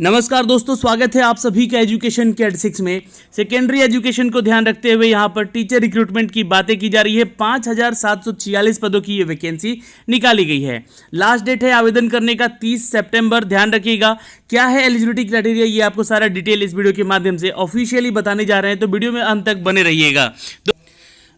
नमस्कार दोस्तों, स्वागत है आप सभी का एजुकेशन कैट 6 में। सेकेंडरी एजुकेशन को ध्यान रखते हुए यहाँ पर टीचर रिक्रूटमेंट की बातें की जा रही है। 5,746 पदों की ये वैकेंसी निकाली गई है। लास्ट डेट है आवेदन करने का 30 सितंबर। ध्यान रखिएगा क्या है एलिजिबिलिटी क्राइटेरिया, ये आपको सारा डिटेल इस वीडियो के माध्यम से ऑफिशियली बताने जा रहे हैं, तो वीडियो में अंत तक बने रहिएगा।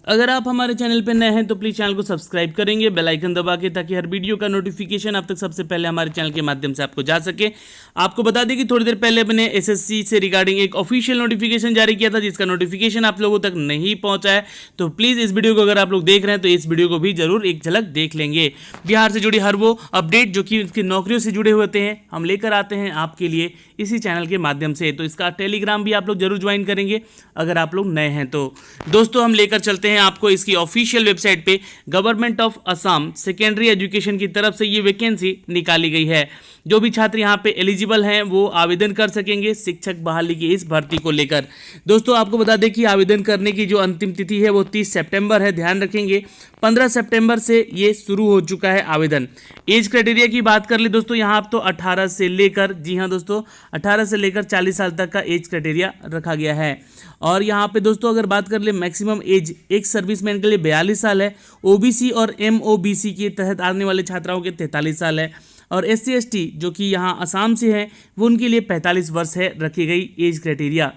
अगर आप हमारे चैनल पर नए हैं तो प्लीज़ चैनल को सब्सक्राइब करेंगे बेल आइकन दबा के, ताकि हर वीडियो का नोटिफिकेशन आप तक सबसे पहले हमारे चैनल के माध्यम से आपको जा सके। आपको बता दें कि थोड़ी देर पहले मैंने एसएससी से रिगार्डिंग एक ऑफिशियल नोटिफिकेशन जारी किया था, जिसका नोटिफिकेशन आप लोगों तक नहीं पहुंचा है। तो प्लीज़ इस वीडियो को अगर आप लोग देख रहे हैं तो इस वीडियो को भी जरूर एक झलक देख लेंगे। बिहार से जुड़ी हर वो अपडेट जो कि इसकी नौकरियों से जुड़े होते हैं, हम लेकर आते हैं आपके लिए इसी चैनल के माध्यम से। तो इसका टेलीग्राम भी आप लोग जरूर ज्वाइन करेंगे अगर आप लोग नए हैं तो। दोस्तों, हम लेकर चलते हैं आपको इसकी ऑफिशियल वेबसाइट पे। Government of Assam secondary education की तरफ से ये वैकेंसी निकाली गई है। जो भी छात्र यहाँ पे एलिजिबल हैं वो आवेदन कर सकेंगे शिक्षक बहाली की इस भर्ती को लेकर। दोस्तों, आपको बता दें कि आवेदन करने की जो अंतिम तिथि है वो 30 सितंबर है। ध्यान रखेंगे 15 सितंबर से ये शुरू हो चुका है आवेदन। एज क्राइटेरिया की बात कर ले दोस्तों, यहाँ आप तो 18 से लेकर, जी हाँ दोस्तों, 18 से लेकर 40 साल तक का एज क्राइटेरिया रखा गया है। और यहाँ पे दोस्तों अगर बात कर ले मैक्सिमम एज एक सर्विसमैन के लिए 42 साल है, ओबीसी और एमओबीसी के तहत आने वाले छात्राओं के 43 साल है, और एससी एसटी जो कि यहाँ असम से है वो उनके लिए 45 वर्ष है रखी गई एज क्राइटेरिया।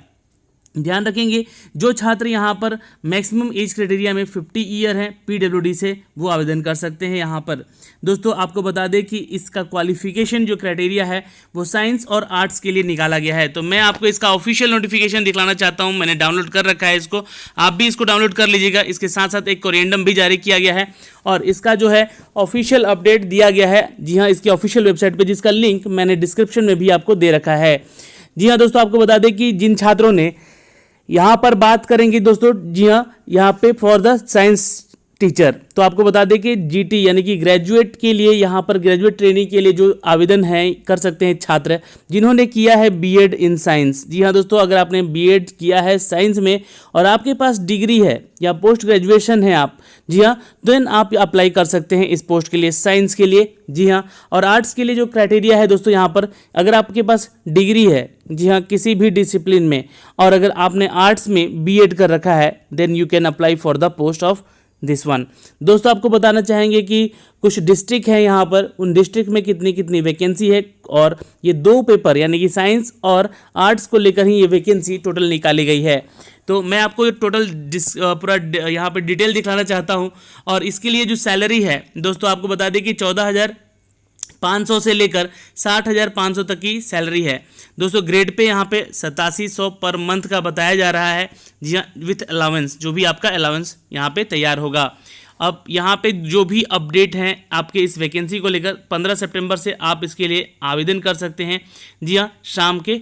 ध्यान रखेंगे जो छात्र यहाँ पर मैक्सिमम एज क्राइटेरिया में 50 ईयर हैं पीडब्ल्यूडी से, वो आवेदन कर सकते हैं यहाँ पर। दोस्तों, आपको बता दें कि इसका क्वालिफिकेशन जो क्राइटेरिया है वो साइंस और आर्ट्स के लिए निकाला गया है। तो मैं आपको इसका ऑफिशियल नोटिफिकेशन दिखलाना चाहता हूँ। मैंने डाउनलोड कर रखा है इसको, आप भी इसको डाउनलोड कर लीजिएगा। इसके साथ साथ एक कोरेंडम भी जारी किया गया है और इसका जो है ऑफिशियल अपडेट दिया गया है, जी हाँ, इसकी ऑफिशियल वेबसाइट पर, जिसका लिंक मैंने डिस्क्रिप्शन में भी आपको दे रखा है। जी हाँ दोस्तों, आपको बता दें कि जिन छात्रों ने यहाँ पर बात करेंगे दोस्तों, जी हाँ, यहाँ पे फॉर द साइंस टीचर, तो आपको बता दें कि जीटी यानी कि ग्रेजुएट के लिए, यहाँ पर ग्रेजुएट ट्रेनिंग के लिए जो आवेदन है कर सकते हैं छात्र जिन्होंने किया है बीएड इन साइंस। जी हाँ दोस्तों, अगर आपने बीएड किया है साइंस में और आपके पास डिग्री है या पोस्ट ग्रेजुएशन है आप, जी हाँ, देन आप अप्लाई कर सकते हैं इस पोस्ट के लिए, साइंस के लिए। जी हाँ, और आर्ट्स के लिए जो क्राइटेरिया है दोस्तों, यहाँ पर अगर आपके पास डिग्री है, जी हाँ, किसी भी डिसिप्लिन में, और अगर आपने आर्ट्स में बीएड कर रखा है, then you can apply for the post of this one. दोस्तों, आपको बताना चाहेंगे कि कुछ डिस्ट्रिक्ट है यहाँ पर, उन डिस्ट्रिक्ट में कितनी कितनी वैकेंसी है, और ये दो पेपर यानी कि साइंस और आर्ट्स को लेकर ही ये वैकेंसी टोटल निकाली गई है। तो मैं आपको टोटल पूरा यहाँ पर डिटेल दिखाना चाहता हूँ। और इसके लिए जो सैलरी है दोस्तों, आपको बता दें कि 14,500 से लेकर 60,500 तक की सैलरी है। दोस्तों, ग्रेड पे यहाँ पे 8700 पर मंथ का बताया जा रहा है, जी हाँ, विथ अलाउंस, जो भी आपका अलाउंस यहाँ पे तैयार होगा। अब यहाँ पे जो भी अपडेट हैं आपके इस वैकेंसी को लेकर, 15 सितंबर से आप इसके लिए आवेदन कर सकते हैं, जी हाँ, शाम के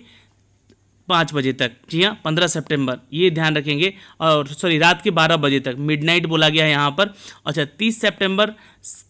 5 बजे तक। जी हाँ, 15 सितंबर, ये ध्यान रखेंगे। और सॉरी, रात के 12 बजे तक, मिडनाइट बोला गया है यहाँ पर। अच्छा, 30 सितंबर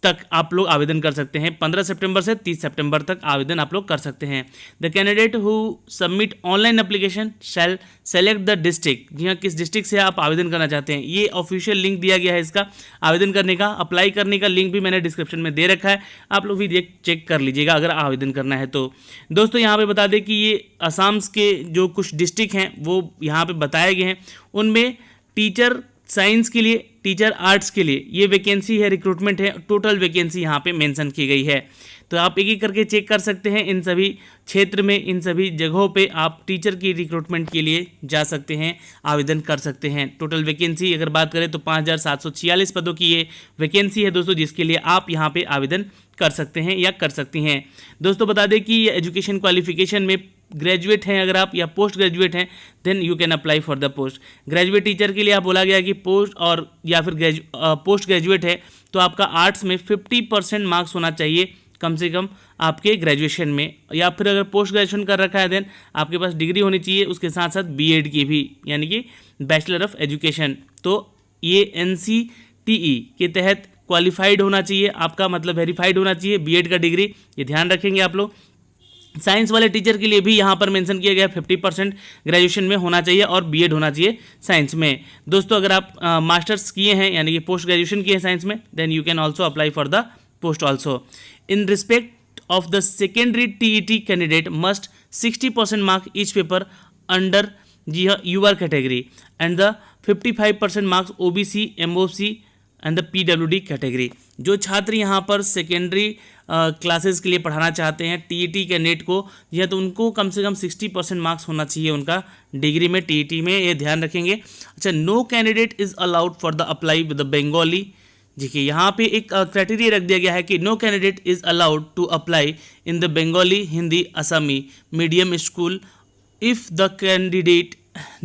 तक आप लोग आवेदन कर सकते हैं। 15 सितंबर से 30 सितंबर तक आवेदन आप लोग कर सकते हैं। The candidate who submit online application shall select the district. जी हाँ, किस डिस्ट्रिक्ट से आप आवेदन करना चाहते हैं, ये ऑफिशियल लिंक दिया गया है इसका आवेदन करने का। अप्लाई करने का लिंक भी मैंने डिस्क्रिप्शन में दे रखा है, आप लोग भी चेक कर लीजिएगा अगर आवेदन करना है तो। दोस्तों, यहाँ पे बता दें कि ये असम के जो कुछ डिस्ट्रिक्ट हैं वो यहाँ पे बताए गए हैं, उनमें टीचर साइंस के लिए, टीचर आर्ट्स के लिए ये वैकेंसी है, रिक्रूटमेंट है, टोटल वैकेंसी यहाँ पे मेंशन की गई है। तो आप एक एक करके चेक कर सकते हैं। इन सभी क्षेत्र में, इन सभी जगहों पे आप टीचर की रिक्रूटमेंट के लिए जा सकते हैं, आवेदन कर सकते हैं। टोटल वैकेंसी अगर बात करें तो 5,746 पदों की ये वैकेंसी है दोस्तों, जिसके लिए आप यहाँ पे आवेदन कर सकते हैं या कर सकती हैं। दोस्तों, बता दें कि एजुकेशन क्वालिफिकेशन में ग्रेजुएट हैं अगर आप, या पोस्ट ग्रेजुएट हैं, then you can apply for the post. Graduate teacher के लिए आप बोला गया कि पोस्ट और या फिर पोस्ट ग्रेजुएट है तो आपका आर्ट्स में 50% मार्क्स होना चाहिए कम से कम आपके ग्रेजुएशन में, या फिर अगर पोस्ट ग्रेजुएशन कर रखा है देन आपके पास डिग्री होनी चाहिए, उसके साथ साथ बीएड की भी, यानी कि बैचलर ऑफ एजुकेशन। तो ये एनसीटीई के तहत क्वालिफाइड होना चाहिए आपका, मतलब वेरीफाइड होना चाहिए बीएड का डिग्री, ये ध्यान रखेंगे आप लोग। साइंस वाले टीचर के लिए भी यहाँ पर मेंशन किया गया 50% ग्रेजुएशन में होना चाहिए और बीएड होना चाहिए साइंस में। दोस्तों, अगर आप मास्टर्स किए हैं यानी कि पोस्ट ग्रेजुएशन किए हैं साइंस में, then you can also apply for the post also. In respect of the secondary TET candidate must 60% mark each paper under UR category and the 55% marks OBC, MOC and the PWD category. जो छात्र यहाँ पर secondary classes के लिए पढ़ाना चाहते हैं TET candidate को, यह तो उनको कम से कम 60% मार्क्स होना चाहिए उनका डिग्री में, TET में, ये ध्यान रखेंगे। अच्छा, no candidate is allowed for the apply with the Bengali. देखिए यहाँ पे एक क्राइटेरिया रख दिया गया है कि no candidate is allowed to apply in the Bengali, Hindi, Assamese medium school if the candidate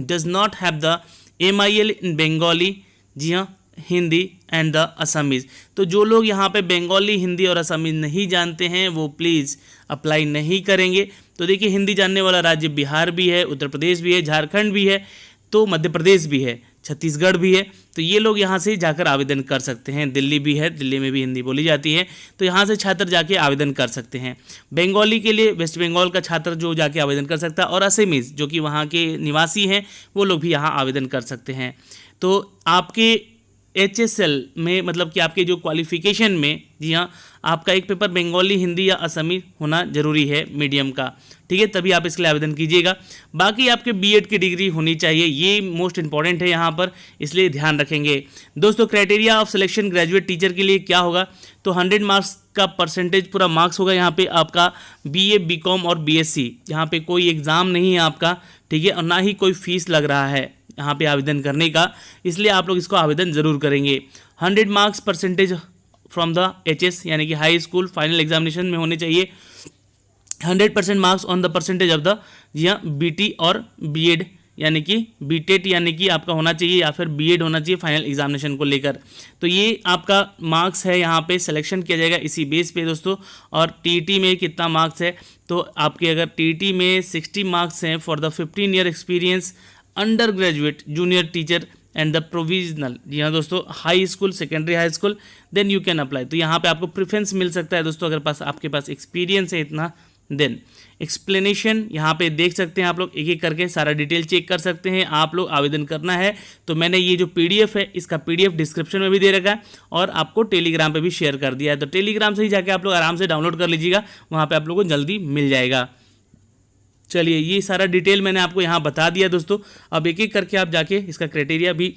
does not have the MIL in Bengali, जी हाँ, हिंदी एंड द असमीज़। तो जो लोग यहाँ पे बंगाली, हिंदी और असमीज़ नहीं जानते हैं वो प्लीज़ अप्लाई नहीं करेंगे। तो देखिए हिंदी जानने वाला राज्य बिहार भी है, उत्तर प्रदेश भी है, झारखंड भी है, तो मध्य प्रदेश भी है, छत्तीसगढ़ भी है। तो ये लोग यहाँ से जाकर आवेदन कर सकते हैं। दिल्ली भी है, दिल्ली में भी हिंदी बोली जाती है, तो यहाँ से छात्र जाके आवेदन कर सकते हैं। बंगाली के लिए वेस्ट बंगाल का छात्र जो जाके आवेदन कर सकता है, और असमीज़ जो कि वहाँ के निवासी हैं वो लोग भी यहाँ आवेदन कर सकते हैं। तो आपके HSL में मतलब कि आपके जो क्वालिफिकेशन में, जी हाँ, आपका एक पेपर बंगाली, हिंदी या असमी होना जरूरी है मीडियम का, ठीक है, तभी आप इसके लिए आवेदन कीजिएगा। बाकी आपके B.Ed की डिग्री होनी चाहिए, ये मोस्ट इंपॉर्टेंट है यहाँ पर, इसलिए ध्यान रखेंगे। दोस्तों, criteria of selection graduate teacher के लिए क्या होगा, तो 100 मार्क्स का परसेंटेज पूरा मार्क्स होगा यहाँ पे आपका BA, BCom और BSc। यहाँ पे कोई एग्ज़ाम नहीं है आपका, ठीक है, और ना ही कोई फीस लग रहा है यहाँ पे आवेदन करने का, इसलिए आप लोग इसको आवेदन ज़रूर करेंगे। 100 marks percentage from the HS यानी कि हाई स्कूल फाइनल एग्जामिनेशन में होने चाहिए। 100% marks on the percentage of the, जी हाँ, BT और B.Ed यानी कि BTET यानी कि आपका होना चाहिए, या फिर B.Ed होना चाहिए फाइनल एग्जामिनेशन को लेकर। तो ये आपका मार्क्स है, यहाँ पे सिलेक्शन किया जाएगा इसी बेस पे दोस्तों। और TET में कितना मार्क्स है, तो आपके अगर TET में 60 मार्क्स हैं for the 15 year experience under graduate junior teacher and the provisional, जी हाँ दोस्तों, high school, secondary high school, then you can apply. तो यहाँ पे आपको प्रेफरेंस मिल सकता है दोस्तों, अगर आपके पास एक्सपीरियंस है इतना। देन एक्सप्लेनेशन यहाँ पे देख सकते हैं आप लोग, एक एक करके सारा डिटेल चेक कर सकते हैं। आप लोग आवेदन करना है तो मैंने ये जो PDF है इसका PDF डिस्क्रिप्शन में भी दे रखा है, और आपको टेलीग्राम पे भी शेयर कर दिया है। तो टेलीग्राम से ही जाके आप लोग आराम से डाउनलोड कर लीजिएगा, वहाँ पे आप लोगों को जल्दी मिल जाएगा। चलिए, ये सारा डिटेल मैंने आपको यहाँ बता दिया दोस्तों। अब एक एक करके आप जाके इसका क्राइटेरिया भी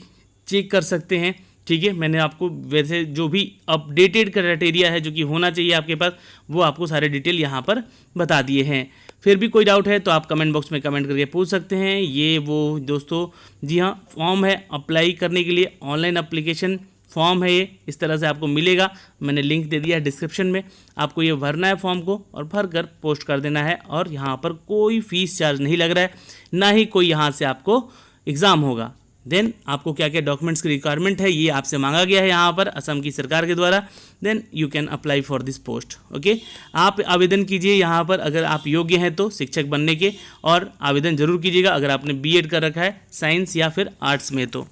चेक कर सकते हैं, ठीक है। मैंने आपको वैसे जो भी अपडेटेड क्राइटेरिया है जो कि होना चाहिए आपके पास, वो आपको सारे डिटेल यहाँ पर बता दिए हैं। फिर भी कोई डाउट है तो आप कमेंट बॉक्स में कमेंट करके पूछ सकते हैं। ये वो दोस्तों, जी हाँ, फॉर्म है अप्लाई करने के लिए, ऑनलाइन अप्लीकेशन फॉर्म है ये, इस तरह से आपको मिलेगा। मैंने लिंक दे दिया है डिस्क्रिप्शन में, आपको ये भरना है फॉर्म को और भर कर पोस्ट कर देना है। और यहाँ पर कोई फीस चार्ज नहीं लग रहा है, ना ही कोई यहाँ से आपको एग्ज़ाम होगा। देन आपको क्या क्या डॉक्यूमेंट्स की रिक्वायरमेंट है ये आपसे मांगा गया है यहाँ पर असम की सरकार के द्वारा। Then you can apply for this post. Okay, आप आवेदन कीजिए यहाँ पर अगर आप योग्य हैं तो शिक्षक बनने के, और आवेदन जरूर कीजिएगा अगर आपने B.Ed कर रखा है साइंस या फिर आर्ट्स में तो।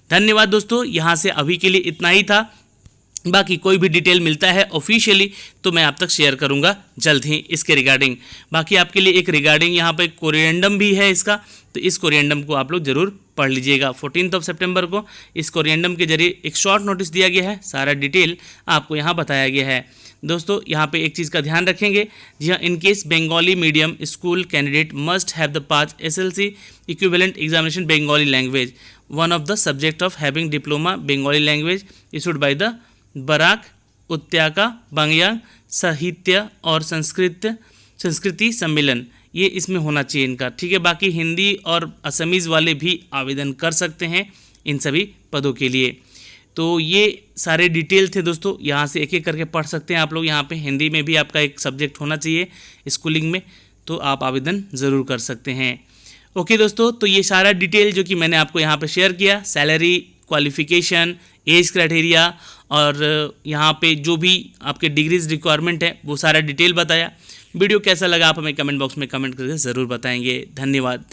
धन्यवाद दोस्तों, यहाँ से अभी के लिए इतना ही था। बाकी कोई भी डिटेल मिलता है ऑफिशियली तो मैं आप तक शेयर करूंगा जल्द ही इसके रिगार्डिंग। बाकी आपके लिए एक रिगार्डिंग यहाँ पे कोरिएंडम भी है इसका, तो इस कोरिएंडम को आप लोग जरूर पढ़ लीजिएगा। 14 सितंबर को इस कोरिएंडम के जरिए एक शॉर्ट नोटिस दिया गया है, सारा डिटेल आपको यहाँ बताया गया है। दोस्तों यहाँ पे एक चीज़ का ध्यान रखेंगे, जी हाँ, in case Bengali medium school candidate must have the pass SLC equivalent examination Bengali language, one of the subject of having diploma Bengali language issued by the Barak Upatyaka Banga Sahitya और संस्कृति सम्मेलन, ये इसमें होना चाहिए इनका, ठीक है। बाकी हिंदी और असमीज़ वाले भी आवेदन कर सकते हैं इन सभी पदों के लिए। तो ये सारे डिटेल थे दोस्तों, यहाँ से एक एक करके पढ़ सकते हैं आप लोग। यहाँ पे हिंदी में भी आपका एक सब्जेक्ट होना चाहिए स्कूलिंग में, तो आप आवेदन ज़रूर कर सकते हैं। ओके दोस्तों, तो ये सारा डिटेल जो कि मैंने आपको यहाँ पे शेयर किया, सैलरी, क्वालिफिकेशन, एज क्राइटेरिया और यहाँ पे जो भी आपके डिग्रीज रिक्वायरमेंट है वो सारा डिटेल बताया। वीडियो कैसा लगा आप हमें कमेंट बॉक्स में कमेंट करके ज़रूर बताएंगे। धन्यवाद।